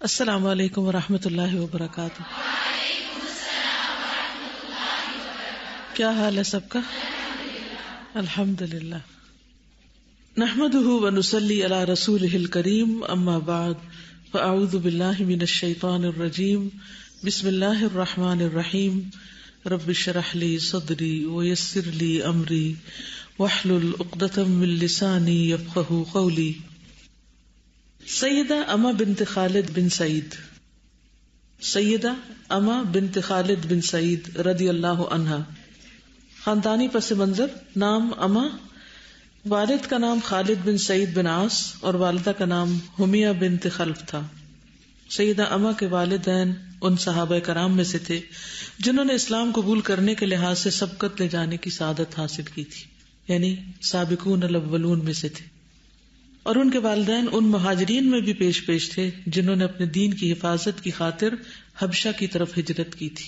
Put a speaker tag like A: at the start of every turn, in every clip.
A: السلام علیکم ورحمۃ اللہ وبرکاتہ. کیا حال ہے سب کا؟ الحمدللہ. نحمده ونصلی علی رسولہ الکریم، اما بعد فاعوذ باللہ من الشیطان الرجیم. بسم اللہ الرحمن الرحیم. رب اشرح لی صدری ویسر لی امری واحلل عقدۃ من لسانی یفقہوا قولی. سیدہ اما بنت خالد بن سعید، سیدہ اما بنت خالد بن سعید رضی اللہ عنہا. خاندانی پس منظر: نام اما، والد کا نام خالد بن سعید بن عاص اور والدہ کا نام حمیہ بنت خلف تھا. سیدہ اما کے والدین ان صحابہ کرام میں سے تھے جنہوں نے اسلام قبول کرنے کے لحاظ سے سبقت لے جانے کی سعادت حاصل کی تھی، یعنی سابقون الاولون میں سے تھے. اور ان کے والدین ان مہاجرین میں بھی پیش تھے جنہوں نے اپنے دین کی حفاظت کی خاطر حبشہ کی طرف ہجرت کی تھی.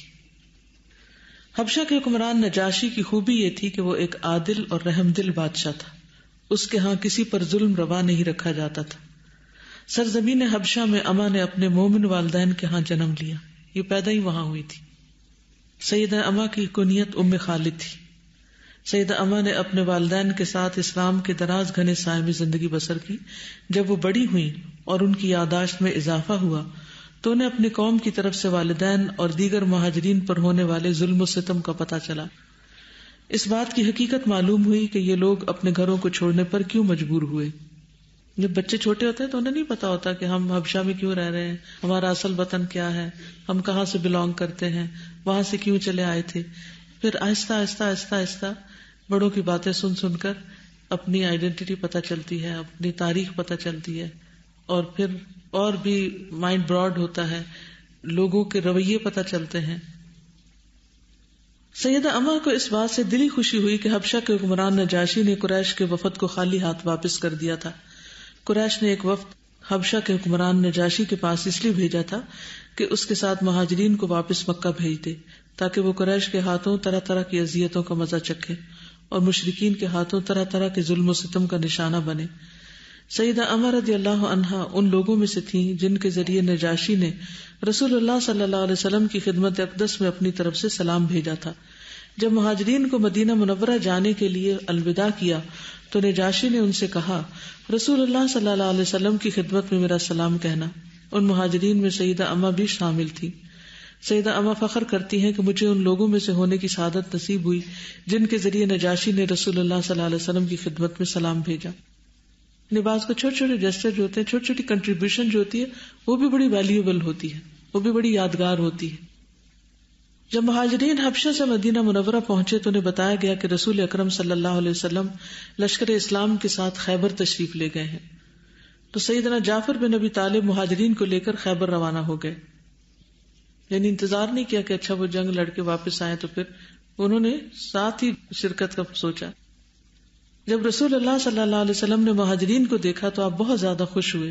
A: حبشہ کے حکمران نجاشی کی خوبی یہ تھی کہ وہ ایک عادل اور رحم دل بادشاہ تھا. اس کے ہاں کسی پر ظلم روا نہیں رکھا جاتا تھا. سرزمین حبشہ میں اما نے اپنے مومن والدین کے ہاں جنم لیا، یہ پیدا ہی وہاں ہوئی تھی. سیدہ اما کی کنیت ام خالد تھی. سیدہ اما نے اپنے والدین کے ساتھ اسلام کے دراز گھنے سائے میں زندگی بسر کی. جب وہ بڑی ہوئیں اور ان کی یادداشت میں اضافہ ہوا تو انہیں اپنی قوم کی طرف سے والدین اور دیگر مہاجرین پر ہونے والے ظلم و ستم کا پتہ چلا. اس بات کی حقیقت معلوم ہوئی کہ یہ لوگ اپنے گھروں کو چھوڑنے پر کیوں مجبور ہوئے. جب بچے چھوٹے ہوتے ہیں تو انہیں نہیں پتا ہوتا کہ ہم حبشہ میں کیوں رہ رہے ہیں، ہمارا اصل وطن کیا ہے، ہم کہاں سے بلانگ کرتے ہیں، وہاں سے کیوں چلے آئے تھے. پھر آہستہ آہستہ آہستہ آہستہ بڑوں کی باتیں سن سن کر اپنی آئیڈینٹی پتہ چلتی ہے، اپنی تاریخ پتہ چلتی ہے، اور پھر اور بھی مائنڈ براڈ ہوتا ہے، لوگوں کے رویے پتہ چلتے ہیں. سیدہ اما کو اس بات سے دلی خوشی ہوئی کہ حبشہ کے حکمران نجاشی نے قریش کے وفد کو خالی ہاتھ واپس کر دیا تھا. قریش نے ایک وفد حبشہ کے حکمران نجاشی کے پاس اس لیے بھیجا تھا کہ اس کے ساتھ مہاجرین کو واپس مکہ بھیج دے تاکہ وہ قریش کے ہاتھوں طرح طرح کی اذیتوں کا مزہ چکھے اور مشرکین کے ہاتھوں طرح طرح کے ظلم و ستم کا نشانہ بنے. سیدہ اما رضی اللہ عنہا ان لوگوں میں سے تھیں جن کے ذریعے نجاشی نے رسول اللہ صلی اللہ علیہ وسلم کی خدمت اقدس میں اپنی طرف سے سلام بھیجا تھا. جب مہاجرین کو مدینہ منورہ جانے کے لیے الوداع کیا تو نجاشی نے ان سے کہا، رسول اللہ صلی اللہ علیہ وسلم کی خدمت میں میرا سلام کہنا. ان مہاجرین میں سیدہ اما بھی شامل تھی. سیدہ اما فخر کرتی ہیں کہ مجھے ان لوگوں میں سے ہونے کی سعادت نصیب ہوئی جن کے ذریعے نجاشی نے رسول اللہ صلی اللہ علیہ وسلم کی خدمت میں سلام بھیجا. بعض کو چھوٹے چھوٹے جسچر جو ہوتے ہیں، چھوٹی چھوٹی کنٹریبیوشن جو ہوتی ہے، وہ بھی بڑی ویلیوبل ہوتی ہے، وہ بھی بڑی یادگار ہوتی ہے. جب مہاجرین حبشہ سے مدینہ منورہ پہنچے تو انہیں بتایا گیا کہ رسول اکرم صلی اللہ علیہ وسلم لشکر اسلام کے ساتھ خیبر تشریف لے گئے ہیں. تو سیدنا جعفر بن ابی طالب مہاجرین کو لے کر خیبر روانہ ہو گئے. یعنی انتظار نہیں کیا کہ اچھا وہ جنگ لڑ کے واپس آئے، تو پھر انہوں نے ساتھ ہی شرکت کا سوچا. جب رسول اللہ صلی اللہ علیہ وسلم نے مہاجرین کو دیکھا تو آپ بہت زیادہ خوش ہوئے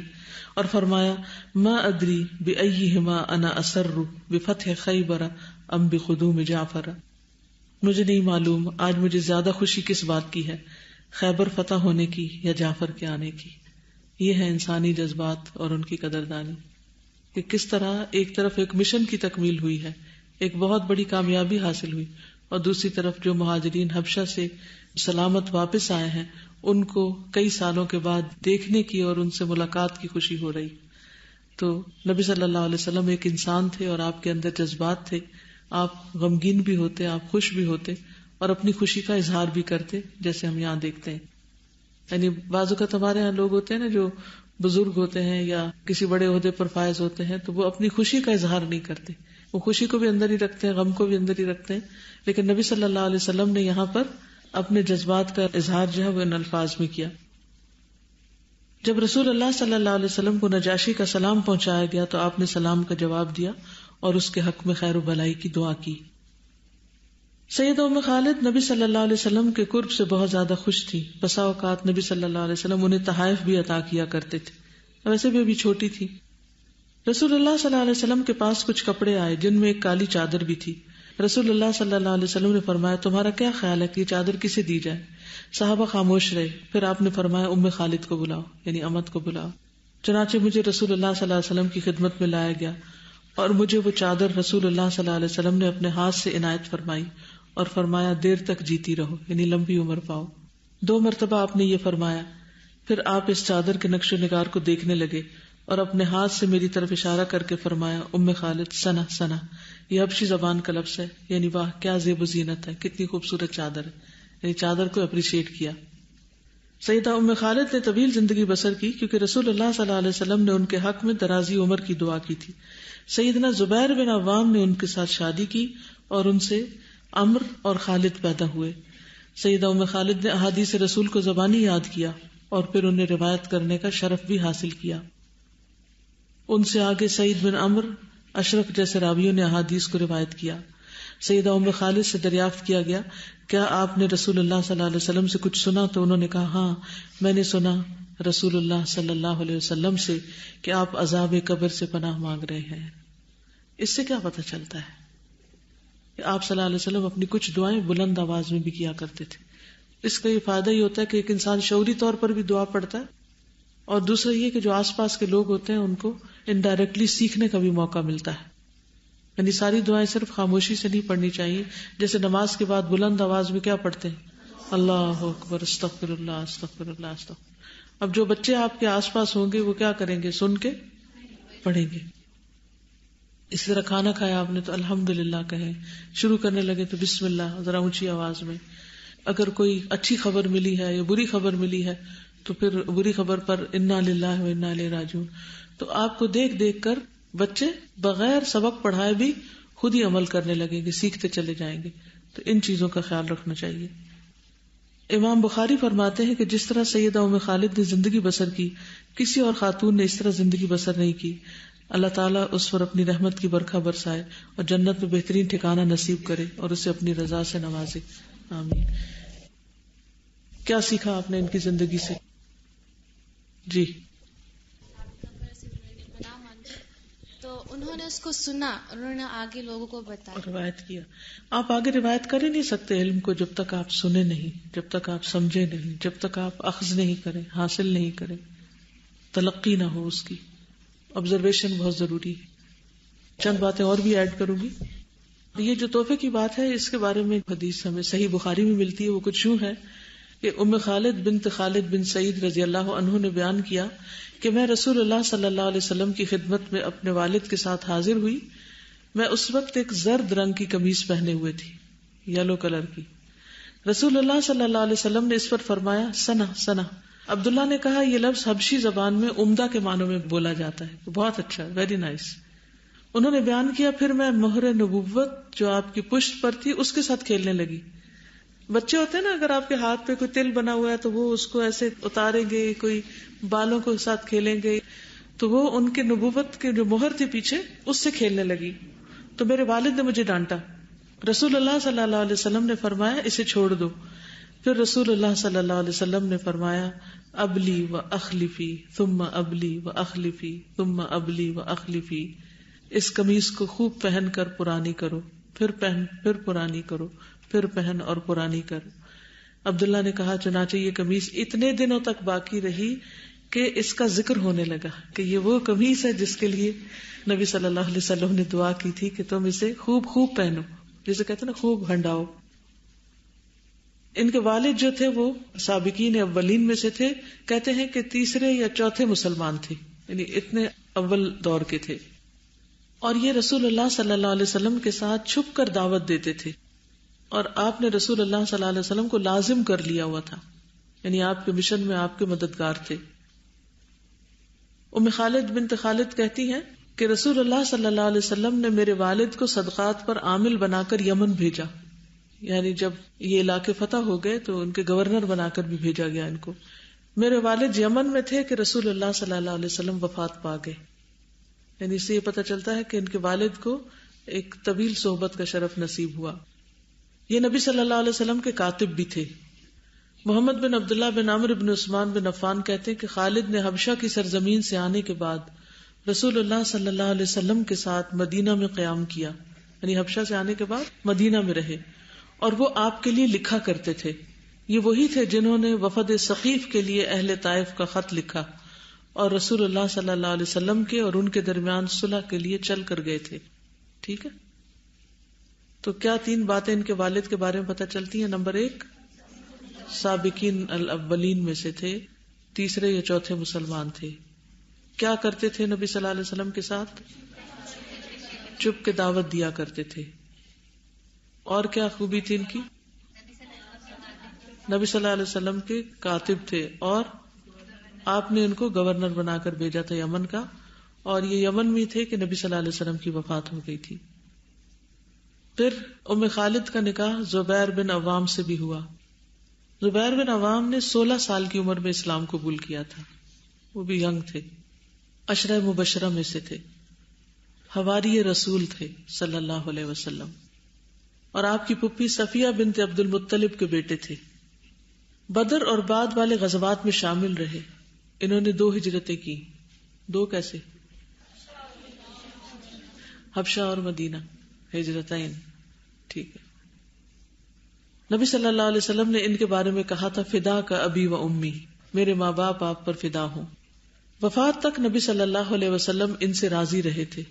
A: اور فرمایا، ما ادری بأیہما انا اسر بفتح خیبر ام بقدوم جعفر. مجھے نہیں معلوم آج مجھے زیادہ خوشی کس بات کی ہے، خیبر فتح ہونے کی یا جعفر کے آنے کی. یہ ہے انسانی جذبات اور ان کی قدردانی کہ کس طرح ایک طرف ایک مشن کی تکمیل ہوئی ہے، ایک بہت بڑی کامیابی حاصل ہوئی، اور دوسری طرف جو مہاجرین حبشہ سے سلامت واپس آئے ہیں ان کو کئی سالوں کے بعد دیکھنے کی اور ان سے ملاقات کی خوشی ہو رہی. تو نبی صلی اللہ علیہ وسلم ایک انسان تھے اور آپ کے اندر جذبات تھے. آپ غمگین بھی ہوتے، آپ خوش بھی ہوتے اور اپنی خوشی کا اظہار بھی کرتے، جیسے ہم یہاں دیکھتے ہیں. یعنی بعض اوقات ہمارے یہاں لوگ ہوتے ہیں نا جو بزرگ ہوتے ہیں یا کسی بڑے عہدے پر فائز ہوتے ہیں تو وہ اپنی خوشی کا اظہار نہیں کرتے، وہ خوشی کو بھی اندر ہی رکھتے ہیں، غم کو بھی اندر ہی رکھتے ہیں. لیکن نبی صلی اللہ علیہ وسلم نے یہاں پر اپنے جذبات کا اظہار جو ہے وہ ان الفاظ میں کیا. جب رسول اللہ صلی اللہ علیہ وسلم کو نجاشی کا سلام پہنچایا گیا تو آپ نے سلام کا جواب دیا اور اس کے حق میں خیر و بھلائی کی دعا کی. سیدہ ام خالد نبی صلی اللہ علیہ وسلم کے قرب سے بہت زیادہ خوش تھی. بسا اوقات نبی صلی اللہ علیہ وسلم انہیں تحائف بھی عطا کیا کرتے تھے، ویسے بھی ابھی چھوٹی تھی. رسول اللہ صلی اللہ علیہ وسلم کے پاس کچھ کپڑے آئے جن میں ایک کالی چادر بھی تھی. رسول اللہ صلی اللہ علیہ وسلم نے فرمایا، تمہارا کیا خیال ہے کہ یہ چادر کسے دی جائے؟ صحابہ خاموش رہے. پھر آپ نے فرمایا ام خالد کو بلاؤ، یعنی امت کو بلاؤ. چنانچہ مجھے رسول اللہ صلی اللہ علیہ وسلم کی خدمت میں لایا گیا اور مجھے وہ چادر رسول اللہ صلی اللہ علیہ وسلم نے اپنے ہاتھ سے عنایت فرمائی اور فرمایا دیر تک جیتی رہو، یعنی لمبی عمر پاؤ۔ 2 مرتبہ آپ نے یہ فرمایا، پھر آپ اس چادر کے نقش و نگار کو دیکھنے لگے اور اپنے ہاتھ سے میری طرف اشارہ کر کے فرمایا ام خالد سنا سنا، یہ حبشی زبان کا لفظ ہے، یعنی واہ کیا زیب و زینت ہے، کتنی خوبصورت چادر ہے، یعنی چادر کو اپریشیٹ کیا۔ سیدہ ام خالد نے طویل زندگی بسر کی کیونکہ رسول اللہ صلی اللہ علیہ وسلم نے ان کے حق میں درازی عمر کی دعا کی تھی۔ سیدنا زبیر بن عوام نے ان کے ساتھ شادی کی اور ان سے عمرو اور خالد پیدا ہوئے۔ سیدہ ام خالد نے احادیث رسول کو زبانی یاد کیا اور پھر انہیں روایت کرنے کا شرف بھی حاصل کیا۔ ان سے آگے سعید بن عمرو اشرف جیسے راویوں نے احادیث کو روایت کیا۔ سیدہ ام خالد سے دریافت کیا گیا کیا آپ نے رسول اللہ صلی اللہ علیہ وسلم سے کچھ سنا؟ تو انہوں نے کہا ہاں میں نے سنا رسول اللہ صلی اللہ علیہ وسلم سے کہ آپ عذاب قبر سے پناہ مانگ رہے ہیں۔ اس سے کیا پتہ چلتا ہے کہ آپ صلی اللہ علیہ وسلم اپنی کچھ دعائیں بلند آواز میں بھی کیا کرتے تھے۔ اس کا یہ فائدہ یہ ہوتا ہے کہ ایک انسان شعوری طور پر بھی دعا پڑھتا ہے، اور دوسرا یہ کہ جو آس پاس کے لوگ ہوتے ہیں ان کو انڈائریکٹلی سیکھنے کا بھی موقع ملتا ہے۔ یعنی ساری دعائیں صرف خاموشی سے نہیں پڑھنی چاہیے، جیسے نماز کے بعد بلند آواز میں کیا پڑھتے ہیں، اللہ اکبر استغفر اللہ استغفر اللہ استغفر۔ اب جو بچے آپ کے آس پاس ہوں گے وہ کیا کریں گے، سن کے پڑھیں گے۔ اس طرح کھانا کھایا آپ نے تو الحمدللہ کہیں، شروع کرنے لگے تو بسم اللہ ذرا اونچی آواز میں۔ اگر کوئی اچھی خبر ملی ہے یا بری خبر ملی ہے تو پھر بری خبر پر انا للہ و انا الیہ راجعون۔ تو آپ کو دیکھ دیکھ کر بچے بغیر سبق پڑھائے بھی خود ہی عمل کرنے لگیں گے، سیکھتے چلے جائیں گے۔ تو ان چیزوں کا خیال رکھنا چاہیے۔ امام بخاری فرماتے ہیں کہ جس طرح سیدہ ام خالد نے زندگی بسر کی، کسی اور خاتون نے اس طرح زندگی بسر نہیں کی۔ اللہ تعالیٰ اس پر اپنی رحمت کی برکھا برسائے اور جنت میں بہترین ٹھکانہ نصیب کرے اور اسے اپنی رضا سے نوازے، آمین۔ کیا سیکھا آپ نے ان کی زندگی سے؟ جی،
B: تو انہوں نے اس کو سنا اور انہوں نے آگے لوگوں کو بتایا،
A: روایت کیا۔ آپ آگے روایت کر ہی نہیں سکتے علم کو جب تک آپ سنیں نہیں، جب تک آپ سمجھے نہیں، جب تک آپ اخذ نہیں کریں، حاصل نہیں کریں، تلقی نہ ہو اس کی۔ آبزرویشن بہت ضروری ہے۔ چند باتیں اور بھی ایڈ کروں گی۔ یہ جو تحفے کی بات ہے اس کے بارے میں حدیث ہمیں صحیح بخاری میں ملتی ہے، وہ کچھ یوں ہے کہ ام خالد بنت خالد بن سعید رضی اللہ عنہ نے بیان کیا کہ میں رسول اللہ صلی اللہ علیہ وسلم کی خدمت میں اپنے والد کے ساتھ حاضر ہوئی۔ میں اس وقت ایک زرد رنگ کی قمیص پہنے ہوئے تھی، یلو کلر کی۔ رسول اللہ صلی اللہ علیہ وسلم نے اس پر فرمایا سنا سنا۔ عبداللہ نے کہا یہ لفظ حبشی زبان میں عمدہ کے معنوں میں بولا جاتا ہے، بہت اچھا، ویری نائس۔ انہوں نے بیان کیا پھر میں مہر نبوت جو آپ کی پشت پر تھی اس کے ساتھ کھیلنے لگی۔ بچے ہوتے ہیں نا، اگر آپ کے ہاتھ پہ کوئی تل بنا ہوا ہے تو وہ اس کو ایسے اتاریں گے، کوئی بالوں کو ساتھ کھیلیں گے، تو وہ ان کے نبوت کے جو مہر تھی پیچھے اس سے کھیلنے لگی۔ تو میرے والد نے مجھے ڈانٹا۔ رسول اللہ صلی اللہ علیہ وسلم نے فرمایا اسے چھوڑ دو۔ پھر رسول اللہ صلی اللہ علیہ وسلم نے فرمایا ابلی و اخلفی ثم ابلی و اخلفی ثم ابلی و اخلفی، اس قمیص کو خوب پہن کر پرانی کرو، پھر پہن، پھر پرانی کرو، پھر پہن اور پرانی کر۔ عبداللہ نے کہا چنانچہ یہ قمیص اتنے دنوں تک باقی رہی کہ اس کا ذکر ہونے لگا کہ یہ وہ قمیص ہے جس کے لیے نبی صلی اللہ علیہ وسلم نے دعا کی تھی کہ تم اسے خوب خوب پہنو، جسے کہتے ہیں نا خوب ہنڈاؤ۔ ان کے والد جو تھے وہ سابقین اولین میں سے تھے، کہتے ہیں کہ تیسرے یا چوتھے مسلمان تھے، یعنی اتنے اول دور کے تھے۔ اور یہ رسول اللہ صلی اللہ علیہ وسلم کے ساتھ چھپ کر دعوت دیتے تھے، اور آپ نے رسول اللہ صلی اللہ علیہ وسلم کو لازم کر لیا ہوا تھا، یعنی آپ کے مشن میں آپ کے مددگار تھے۔ ام خالد بنت خالد کہتی ہیں کہ رسول اللہ صلی اللہ علیہ وسلم نے میرے والد کو صدقات پر عامل بنا کر یمن بھیجا، یعنی جب یہ علاقے فتح ہو گئے تو ان کے گورنر بنا کر بھی بھیجا گیا ان کو۔ میرے والد یمن میں تھے کہ رسول اللہ صلی اللہ علیہ وسلم وفات پا گئے، یعنی اس سے یہ پتہ چلتا ہے کہ ان کے والد کو ایک طویل صحبت کا شرف نصیب ہوا۔ یہ نبی صلی اللہ علیہ وسلم کے کاتب بھی تھے۔ محمد بن عبداللہ بن عمرو بن عثمان بن عفان کہتے ہیں کہ خالد نے حبشہ کی سرزمین سے آنے کے بعد رسول اللہ صلی اللہ علیہ وسلم کے ساتھ مدینہ میں قیام کیا، یعنی حبشہ سے آنے کے بعد مدینہ میں رہے، اور وہ آپ کے لیے لکھا کرتے تھے۔ یہ وہی تھے جنہوں نے وفد ثقیف کے لیے اہل طائف کا خط لکھا، اور رسول اللہ صلی اللہ علیہ وسلم کے اور ان کے درمیان صلح کے لیے چل کر گئے تھے. ٹھیک ہے. تو کیا 3 باتیں ان کے والد کے بارے میں پتہ چلتی ہیں؟ نمبر 1، سابقین الاولین میں سے تھے، تیسرے یا چوتھے مسلمان تھے. کیا کرتے تھے نبی صلی اللہ علیہ وسلم کے ساتھ؟ چپ کے دعوت دیا کرتے تھے. اور کیا خوبی تھی ان کی؟ نبی صلی اللہ علیہ وسلم کے کاتب تھے، اور آپ نے ان کو گورنر بنا کر بھیجا تھا یمن کا، اور یہ یمن میں تھے کہ نبی صلی اللہ علیہ وسلم کی وفات ہو گئی تھی. پھر ام خالد کا نکاح زبیر بن عوام سے بھی ہوا. زبیر بن عوام نے 16 سال کی عمر میں اسلام قبول کیا تھا، وہ بھی ینگ تھے، عشرہ مبشرہ میں سے تھے، حواری رسول تھے صلی اللہ علیہ وسلم. اور آپ کی پھپھی صفیہ بنت عبد المطلب کے بیٹے تھے. بدر اور بعد والے غزوات میں شامل رہے. انہوں نے 2 ہجرتیں کی. 2 کیسے؟ حبشہ اور مدینہ، ہجرتین. ٹھیک ہے. نبی صلی اللہ علیہ وسلم نے ان کے بارے میں کہا تھا فدا کا ابی و امی، میرے ماں باپ آپ پر فدا ہوں. وفات تک نبی صلی اللہ علیہ وسلم ان سے راضی رہے تھے.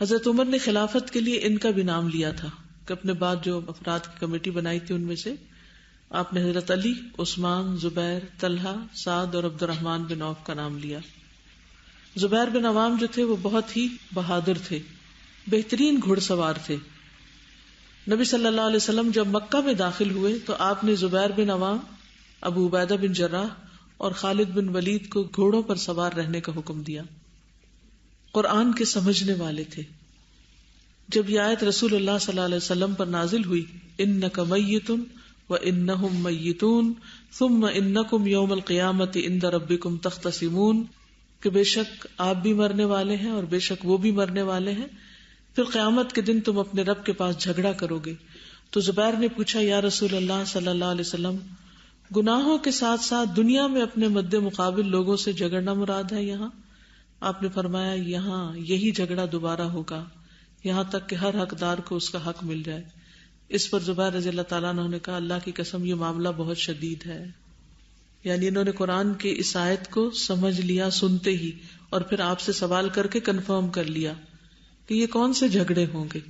A: حضرت عمر نے خلافت کے لیے ان کا بھی نام لیا تھا کہ اپنے بعد جو افراد کی کمیٹی بنائی تھی ان میں سے آپ نے حضرت علی، عثمان، زبیر، طلحہ، سعد اور عبد الرحمن بن عوف کا نام لیا. زبیر بن عوام جو تھے وہ بہت ہی بہادر تھے، بہترین گھڑ سوار تھے. نبی صلی اللہ علیہ وسلم جب مکہ میں داخل ہوئے تو آپ نے زبیر بن عوام، ابو عبیدہ بن جراح اور خالد بن ولید کو گھوڑوں پر سوار رہنے کا حکم دیا. قرآن کے سمجھنے والے تھے. جب یہ آیت رسول اللہ صلی اللہ علیہ وسلم پر نازل ہوئی، انک میت وانہم میتون ثم انکم یوم القیامت عند ربکم تختصمون، کہ بے شک آپ بھی مرنے والے ہیں اور بے شک وہ بھی مرنے والے ہیں، پھر قیامت کے دن تم اپنے رب کے پاس جھگڑا کرو گے. تو زبیر نے پوچھا یا رسول اللہ صلی اللہ علیہ وسلم، گناہوں کے ساتھ ساتھ دنیا میں اپنے مد مقابل لوگوں سے جھگڑنا مراد ہے یہاں؟ آپ نے فرمایا یہاں یہی جھگڑا دوبارہ ہوگا یہاں تک کہ ہر حقدار کو اس کا حق مل جائے. اس پر زبیر رضی اللہ تعالیٰ عنہ نے کہا اللہ کی قسم یہ معاملہ بہت شدید ہے. یعنی انہوں نے قرآن کی اس آیت کو سمجھ لیا سنتے ہی، اور پھر آپ سے سوال کر کے کنفرم کر لیا کہ یہ کون سے جھگڑے ہوں گے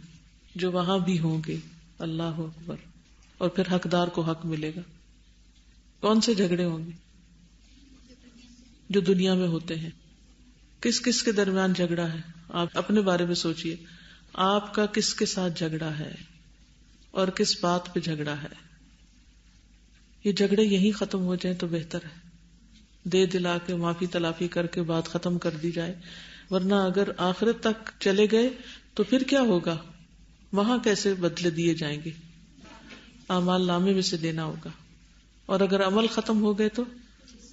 A: جو وہاں بھی ہوں گے. اللہ اکبر. اور پھر حقدار کو حق ملے گا. کون سے جھگڑے ہوں گے؟ جو دنیا میں ہوتے ہیں. کس کس کے درمیان جھگڑا ہے؟ آپ اپنے بارے میں سوچئے، آپ کا کس کے ساتھ جھگڑا ہے اور کس بات پہ جھگڑا ہے. یہ جھگڑے یہی ختم ہو جائیں تو بہتر ہے، دے دلا کے معافی تلافی کر کے بات ختم کر دی جائے. ورنہ اگر آخرت تک چلے گئے تو پھر کیا ہوگا؟ وہاں کیسے بدلے دیے جائیں گے؟ اعمال نامے میں سے دینا ہوگا، اور اگر عمل ختم ہو گئے تو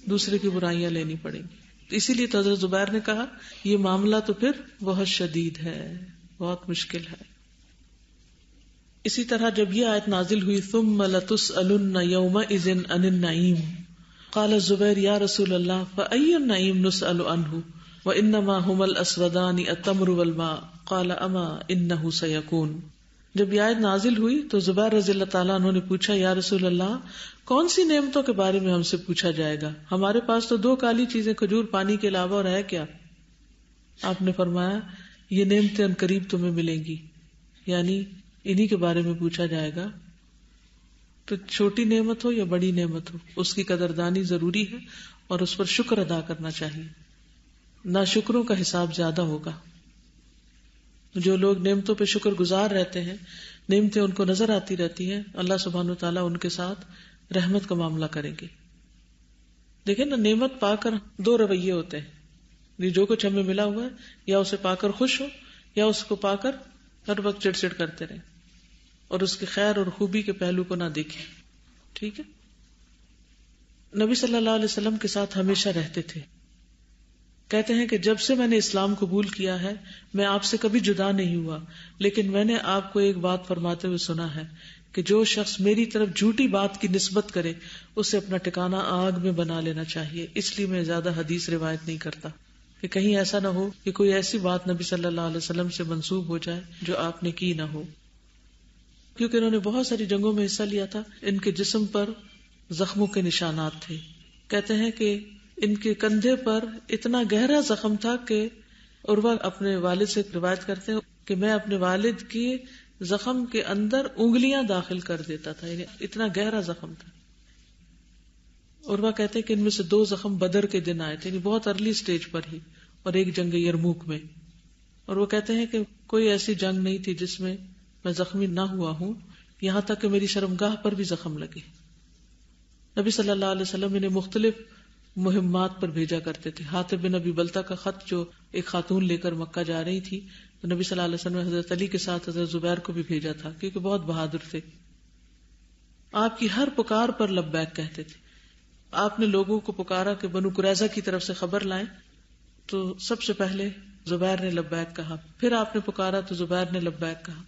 A: دوسرے کی برائیاں لینی پڑیں گی. اسی لیے حضرت زبیر نے کہا یہ معاملہ تو پھر بہت شدید ہے، بہت مشکل ہے. اسی طرح جب یہ آیت نازل ہوئی ثم لتسألن یومئذ عن النعیم قال الزبیر یا رسول اللہ فأی النعیم نسأل عنہ وانما هما الاسودان التمر والماء قال اما انه سیکون. جب یہ آیت نازل ہوئی تو زبیر رضی اللہ تعالیٰ عنہ نے پوچھا یا رسول اللہ کون سی نعمتوں کے بارے میں ہم سے پوچھا جائے گا؟ ہمارے پاس تو 2 کالی چیزیں کھجور پانی کے علاوہ اور ہے کیا؟ آپ نے فرمایا یہ نعمتیں ان قریب تمہیں ملیں گی، یعنی انہی کے بارے میں پوچھا جائے گا. تو چھوٹی نعمت ہو یا بڑی نعمت ہو اس کی قدردانی ضروری ہے اور اس پر شکر ادا کرنا چاہیے. ناشکروں کا حساب زیادہ ہوگا. جو لوگ نعمتوں پہ شکر گزار رہتے ہیں، نعمتیں ان کو نظر آتی رہتی ہیں، اللہ سبحانہ وتعالیٰ ان کے ساتھ رحمت کا معاملہ کریں گے. دیکھیں نا، نعمت پا کر 2 رویے ہوتے ہیں. جو کچھ ہمیں ملا ہوا ہے یا اسے پا کر خوش ہو یا اس کو پا کر ہر وقت چڑ چڑ کرتے رہیں اور اس کے خیر اور خوبی کے پہلو کو نہ دیکھیں. ٹھیک ہے. نبی صلی اللہ علیہ وسلم کے ساتھ ہمیشہ رہتے تھے. کہتے ہیں کہ جب سے میں نے اسلام قبول کیا ہے میں آپ سے کبھی جدا نہیں ہوا، لیکن میں نے آپ کو ایک بات فرماتے ہوئے سنا ہے کہ جو شخص میری طرف جھوٹی بات کی نسبت کرے اسے اپنا ٹھکانہ آگ میں بنا لینا چاہیے. اس لیے میں زیادہ حدیث روایت نہیں کرتا کہ کہیں ایسا نہ ہو کہ کوئی ایسی بات نبی صلی اللہ علیہ وسلم سے منسوب ہو جائے جو آپ نے کی نہ ہو. کیونکہ انہوں نے بہت ساری جنگوں میں حصہ لیا تھا، ان کے جسم پر زخموں کے نشانات تھے. کہتے ہیں کہ ان کے کندھے پر اتنا گہرا زخم تھا کہ عروہ اپنے والد سے روایت کرتے ہیں کہ میں اپنے والد کی زخم کے اندر انگلیاں داخل کر دیتا تھا، یعنی اتنا گہرا زخم تھا. عروہ کہتے ہیں کہ ان میں سے 2 زخم بدر کے دن آئے تھے، یعنی بہت ارلی سٹیج پر ہی، اور ایک جنگ یرموک میں. اور وہ کہتے ہیں کہ کوئی ایسی جنگ نہیں تھی جس میں میں زخمی نہ ہوا ہوں، یہاں تک کہ میری شرمگاہ پر بھی زخم لگے. نبی صلی اللہ علیہ وسلم انہیں مختلف مہمات پر بھیجا کرتے تھے. حاطب بن ابی بلتہ کا خط جو ایک خاتون لے کر مکہ جا رہی تھی، تو نبی صلی اللہ علیہ وسلم نے حضرت علی کے ساتھ حضرت زبیر کو بھی بھیجا تھا، کیونکہ بہت بہادر تھے. آپ کی ہر پکار پر لبیک کہتے تھے. آپ نے لوگوں کو پکارا کہ بنو قریظہ کی طرف سے خبر لائیں، تو سب سے پہلے زبیر نے لبیک کہا. پھر آپ نے پکارا تو زبیر نے لبیک کہا.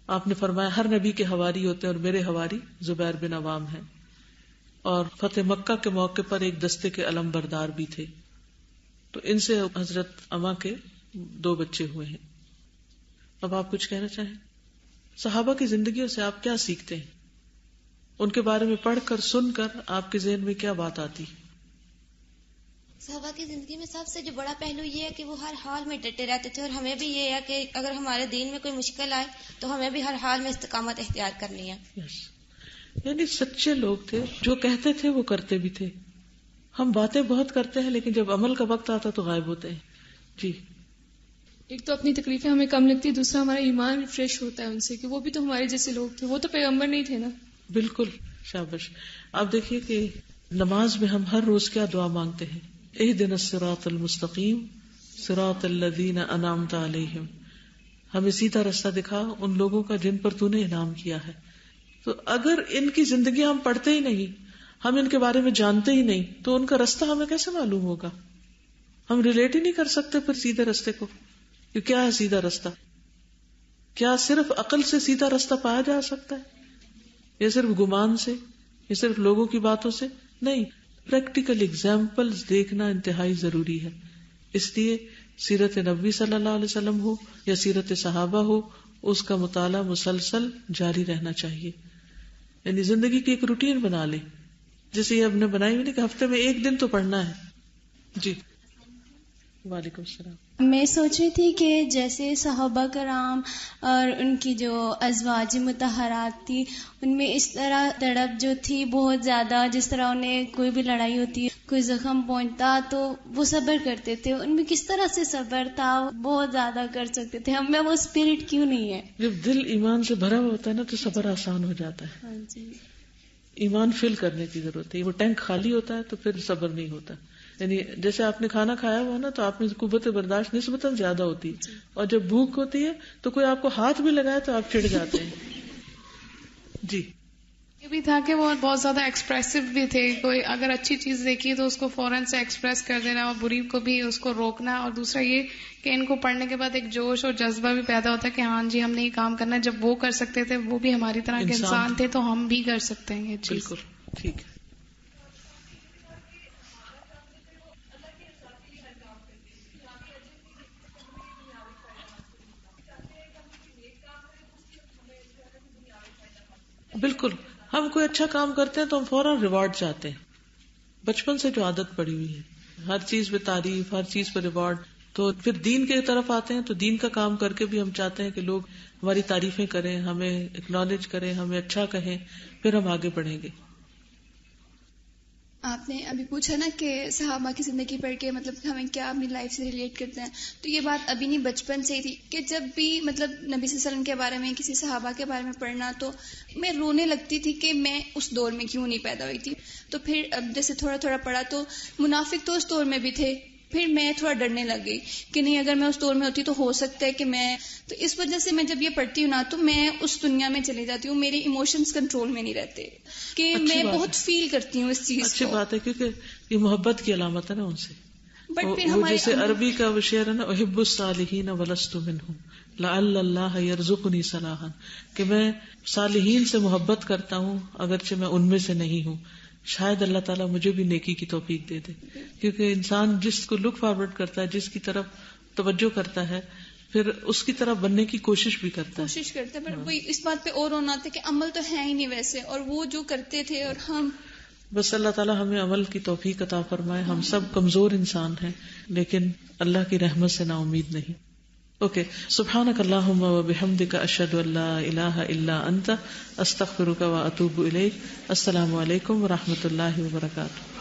A: آپ نے فرمایا ہر نبی کے حواری ہوتے ہیں اور میرے حواری زبیر بن عوام ہیں. اور فتح مکہ کے موقع پر ایک دستے کے علم بردار بھی تھے. تو ان سے حضرت اما کے 2 بچے ہوئے ہیں. اب آپ کچھ کہنا چاہیں؟ صحابہ کی زندگیوں سے آپ کیا سیکھتے ہیں؟ ان کے بارے میں پڑھ کر سن کر آپ کے ذہن میں کیا بات آتی؟
C: صحابہ کی زندگی میں سب سے جو بڑا پہلو یہ ہے کہ وہ ہر حال میں ڈٹے رہتے تھے، اور ہمیں بھی یہ ہے کہ اگر ہمارے دین میں کوئی مشکل آئے تو ہمیں بھی ہر حال میں استقامت اختیار کرنی ہے.
A: یعنی سچے لوگ تھے، جو کہتے تھے وہ کرتے بھی تھے. ہم باتیں بہت کرتے ہیں لیکن جب عمل کا وقت آتا تو غائب ہوتے ہیں. جی،
D: ایک تو اپنی تکلیفیں ہمیں کم لگتی، دوسرا ہمارا ایمان ریفریش ہوتا ہے ان سے کہ وہ بھی تو ہمارے جیسے لوگ تھے، وہ تو پیغمبر نہیں تھے نا. بالکل،
A: شاباش. آپ دیکھیے کہ نماز میں ہم ہر روز کیا دعا مانگتے ہیں؟ اہدنا الصراط المستقیم صراط الذین انعمت علیہم. ہمیں سیدھا رستہ دکھا ان لوگوں کا جن پر تو نے انعام کیا ہے. تو اگر ان کی زندگی ہم پڑھتے ہی نہیں، ہم ان کے بارے میں جانتے ہی نہیں، تو ان کا رستہ ہمیں کیسے معلوم ہوگا؟ ہم ریلیٹ ہی نہیں کر سکتے پھر سیدھے رستے کو. کہ کیا ہے سیدھا رستہ؟ کیا صرف عقل سے سیدھا رستہ پایا جا سکتا ہے، یا صرف گمان سے، یا صرف لوگوں کی باتوں سے؟ نہیں، پریکٹیکل ایگزامپلز دیکھنا انتہائی ضروری ہے. اس لیے سیرت نبوی صلی اللہ علیہ وسلم ہو یا سیرت صحابہ ہو، اس کا مطالعہ مسلسل جاری رہنا چاہیے. یعنی زندگی کی ایک روٹین بنا لے، جیسے یہ اب نے بنائی ہوئی کہ ہفتے میں 1 دن تو پڑھنا ہے. جی، وعلیکم السلام.
E: میں سوچ رہی تھی کہ جیسے صحابہ کرام اور ان کی جو ازواج مطہرات تھی، ان میں اس طرح تڑپ جو تھی بہت زیادہ، جس طرح انہیں کوئی بھی لڑائی ہوتی، کوئی زخم پہنچتا تو وہ صبر کرتے تھے. ان میں کس طرح سے صبر تھا؟ بہت زیادہ کر سکتے تھے. ہم میں وہ اسپرٹ کیوں نہیں ہے؟
A: جب دل ایمان سے بھرا ہوتا ہے نا تو صبر آسان ہو جاتا ہے.
E: ہاں جی،
A: ایمان فل کرنے کی ضرورت ہے. وہ ٹینک خالی ہوتا ہے تو پھر صبر نہیں ہوتا. یعنی جیسے آپ نے کھانا کھایا ہوا نا تو آپ میں قوت برداشت نسبتاً زیادہ ہوتی ہے، اور جب بھوک ہوتی ہے تو کوئی آپ کو ہاتھ بھی لگائے تو آپ چڑ جاتے ہیں. جی،
D: یہ بھی تھا کہ وہ بہت زیادہ ایکسپریسو بھی تھے. کوئی اگر اچھی چیز دیکھی تو اس کو فوراً سے ایکسپریس کر دینا، اور بری کو بھی اس کو روکنا. اور دوسرا یہ کہ ان کو پڑھنے کے بعد ایک جوش اور جذبہ بھی پیدا ہوتا ہے کہ ہاں جی ہم نے یہ کام کرنا. جب وہ کر سکتے تھے، وہ بھی ہماری طرح کے انسان تھے، تو ہم بھی کر سکتے ہیں یہ چیز.
A: بالکل ٹھیک ہے. بالکل، ہم کوئی اچھا کام کرتے ہیں تو ہم فوراً ریوارڈ چاہتے ہیں. بچپن سے جو عادت پڑی ہوئی ہے، ہر چیز پہ تعریف، ہر چیز پہ ریوارڈ. تو پھر دین کی طرف آتے ہیں تو دین کا کام کر کے بھی ہم چاہتے ہیں کہ لوگ ہماری تعریفیں کریں، ہمیں ایکنالج کریں، ہمیں اچھا کہیں، پھر ہم آگے بڑھیں گے.
F: آپ نے ابھی پوچھا نا کہ صحابہ کی زندگی پڑھ کے مطلب ہمیں کیا اپنی لائف سے ریلیٹ کرتے ہیں، تو یہ بات ابھی نہیں بچپن سے ہی تھی کہ جب بھی مطلب نبی صلی اللہ علیہ وسلم کے بارے میں، کسی صحابہ کے بارے میں پڑھنا تو میں رونے لگتی تھی کہ میں اس دور میں کیوں نہیں پیدا ہوئی تھی. تو پھر اب جیسے تھوڑا تھوڑا پڑھا تو منافق تو اس دور میں بھی تھے، پھر میں تھوڑا ڈرنے لگ گئی کہ نہیں اگر میں اس دور میں ہوتی تو ہو سکتا ہے کہ میں، تو اس وجہ سے میں جب یہ پڑھتی ہوں نا تو میں اس دنیا میں چلی جاتی ہوں. میرے ایموشنز کنٹرول میں نہیں رہتے کہ میں بہت فیل کرتی ہوں اس چیز کو.
A: اچھی بات ہے، کیونکہ یہ محبت کی علامت ہے نا ان سے.
F: بٹ پھر
A: وہ جیسے عربی کا وہ شعر ہے نا، احب الصالحین ولست منہم لعل اللہ یرزقنی صلاحا، کہ میں صالحین سے محبت کرتا ہوں اگرچہ میں ان میں سے نہیں ہوں، شاید اللہ تعالیٰ مجھے بھی نیکی کی توفیق دے دے. کیونکہ انسان جس کو لک فارورڈ کرتا ہے، جس کی طرف توجہ کرتا ہے، پھر اس کی طرف بننے کی کوشش بھی کرتا ہے.
F: پر وہی اس بات پہ اور رونا تھا کہ عمل تو ہے ہی نہیں ویسے، اور وہ جو کرتے تھے اور ہم.
A: بس اللہ تعالیٰ ہمیں عمل کی توفیق عطا فرمائے. ہم سب کمزور انسان ہیں لیکن اللہ کی رحمت سے نا امید نہیں. اوکے. سبحانک اللہم و بحمدک اشہد ان لا الہ الا انت استغفرک و اتوب الیک. السلام علیکم و رحمۃ اللہ وبرکاتہ.